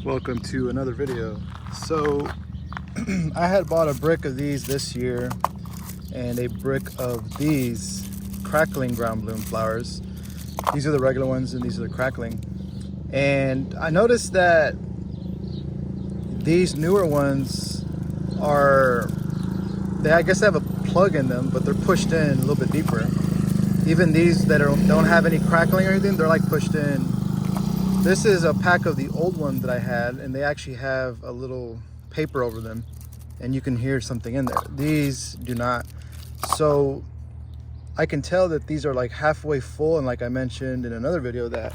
Welcome to another video. So I had bought a brick of these this year and a brick of these crackling ground bloom flowers. These are the regular ones and these are the crackling. And I noticed that these newer ones I guess they have a plug in them, but they're pushed in a little bit deeper. Even these that don't have any crackling or anything, they're like pushed in. This is a pack of the old one that I had, and they actually have a little paper over them and you can hear something in there. These do not. So I can tell that these are like halfway full, and like I mentioned in another video that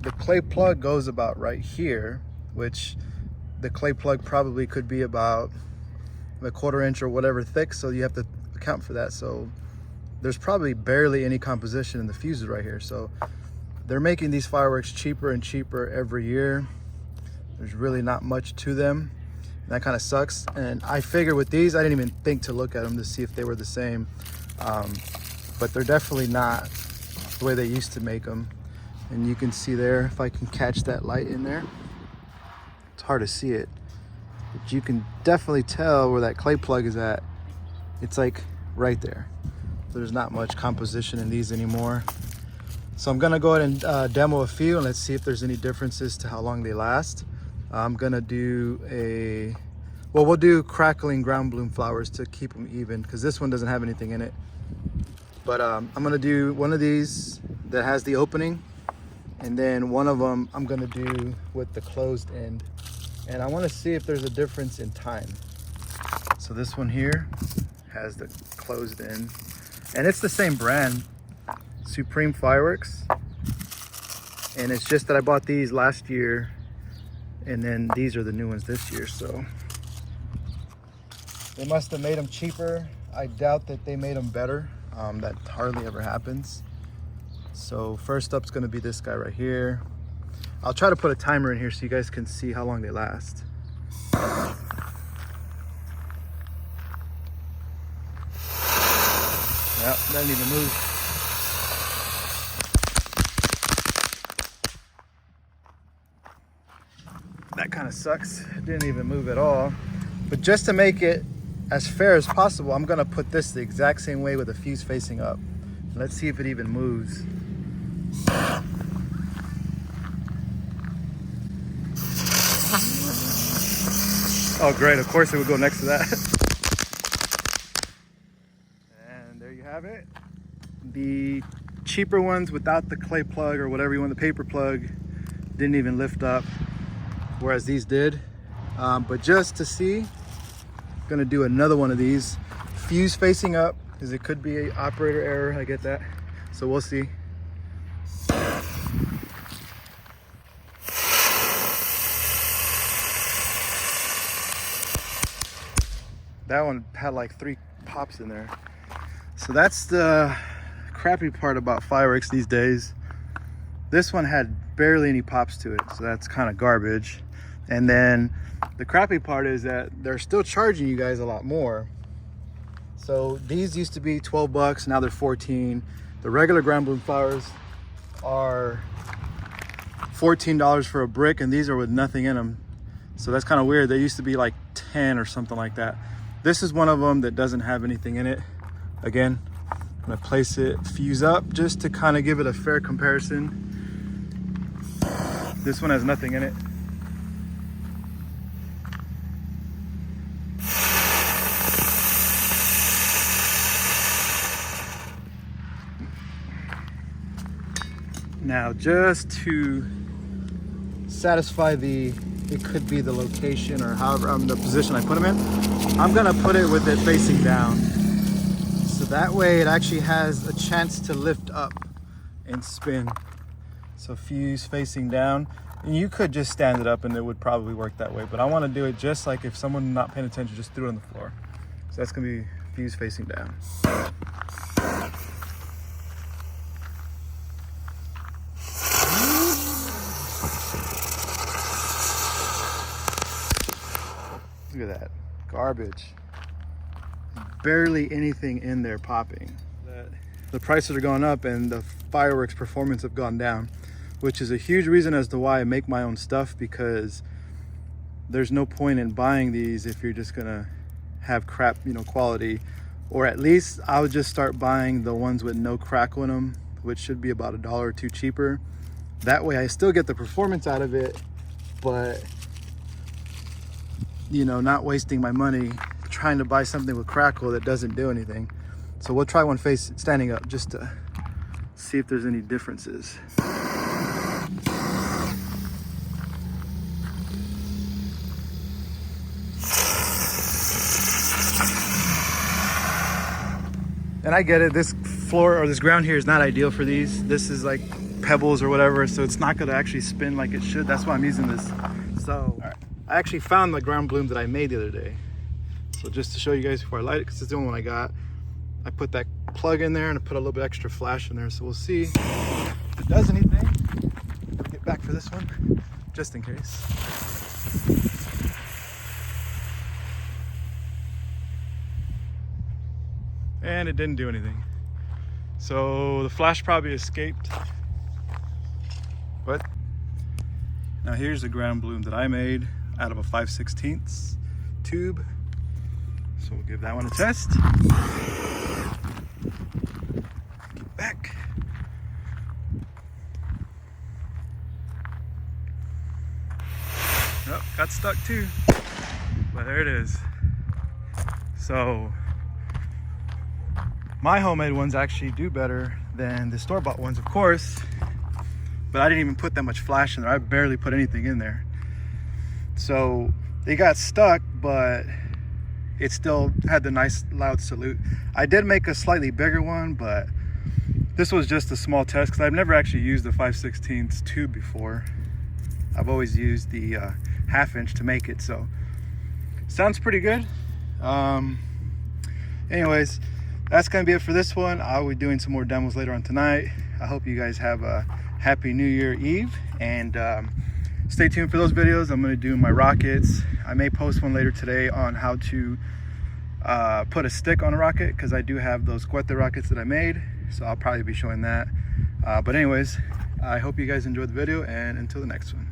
the clay plug goes about right here, which the clay plug probably could be about a 1/4 inch or whatever thick, so you have to account for that. So there's probably barely any composition in the fuses right here. So they're making these fireworks cheaper and cheaper every year. There's really not much to them. And that kind of sucks. And I figured with these, I didn't even think to look at them to see if they were the same. But they're definitely not the way they used to make them. And you can see there, if I can catch that light in there, it's hard to see it, but you can definitely tell where that clay plug is at. It's like right there. There's not much composition in these anymore. So I'm gonna go ahead and demo a few, and let's see if there's any differences to how long they last. I'm gonna do we'll do crackling ground bloom flowers to keep them even, because this one doesn't have anything in it. But I'm gonna do one of these that has the opening, and then one of them I'm gonna do with the closed end. And I wanna see if there's a difference in time. So this one here has the closed end, and it's the same brand, Supreme Fireworks, and it's just that I bought these last year and then these are the new ones this year, so they must have made them cheaper. I doubt that they made them better. That hardly ever happens. So first up's gonna be this guy right here. I'll try to put a timer in here so you guys can see how long they last. Yep, doesn't even move. That kind of sucks. It didn't even move at all. But just to make it as fair as possible, I'm gonna put this the exact same way with the fuse facing up. Let's see if it even moves. Oh great, of course it would go next to that. And there you have it. The cheaper ones without the clay plug or whatever you want, the paper plug, didn't even lift up, whereas these did. But just to see, I'm gonna do another one of these, fuse facing up, because it could be an operator error, I get that. So we'll see. That one had like 3 pops in there. So that's the crappy part about fireworks these days. This one had barely any pops to it, so that's kind of garbage. And then the crappy part is that they're still charging you guys a lot more. So these used to be 12 bucks, now they're 14. The regular ground bloom flowers are $14 for a brick, and these are with nothing in them. So that's kind of weird. They used to be like 10 or something like that. This is one of them that doesn't have anything in it. Again, I'm gonna place it fuse up just to kind of give it a fair comparison. This one has nothing in it. Now, just to satisfy it could be the location or however, the position I put them in, I'm gonna put it with it facing down. So that way it actually has a chance to lift up and spin. So fuse facing down. And you could just stand it up and it would probably work that way, but I wanna do it just like if someone not paying attention just threw it on the floor. So that's gonna be fuse facing down. Look at that, garbage. Barely anything in there popping. The prices are going up and the fireworks performance have gone down. which is a huge reason as to why I make my own stuff, because there's no point in buying these if you're just gonna have crap, you know, quality. Or at least I would just start buying the ones with no crackle in them, which should be about $1 or $2 cheaper. That way I still get the performance out of it, but you know, not wasting my money trying to buy something with crackle that doesn't do anything. So we'll try one face standing up just to see if there's any differences. And I get it, this floor or this ground here is not ideal for these. This is like pebbles or whatever, so it's not gonna actually spin like it should. That's why I'm using this. So I actually found the ground bloom that I made the other day. So just to show you guys before I light it, because it's the only one I got, I put that plug in there and I put a little bit extra flash in there. So we'll see if it does anything. I'll get back for this one, just in case. And it didn't do anything. So the flash probably escaped. But now here's the ground bloom that I made out of a 5/16 tube. So we'll give that one a test. Get back. Oh, got stuck too. But there it is. So my homemade ones actually do better than the store-bought ones, of course, but I didn't even put that much flash in there. I barely put anything in there. So they got stuck, but it still had the nice loud salute. I did make a slightly bigger one, but this was just a small test because I've never actually used the 5/16 tube before. I've always used the 1/2 inch to make it, so sounds pretty good. Anyways, that's gonna be it for this one. I'll be doing some more demos later on tonight. I hope you guys have a happy New Year Eve, and stay tuned for those videos. I'm gonna do my rockets. I may post one later today on how to put a stick on a rocket, because I do have those Cuete rockets that I made, so I'll probably be showing that. But anyways, I hope you guys enjoyed the video, and until the next one.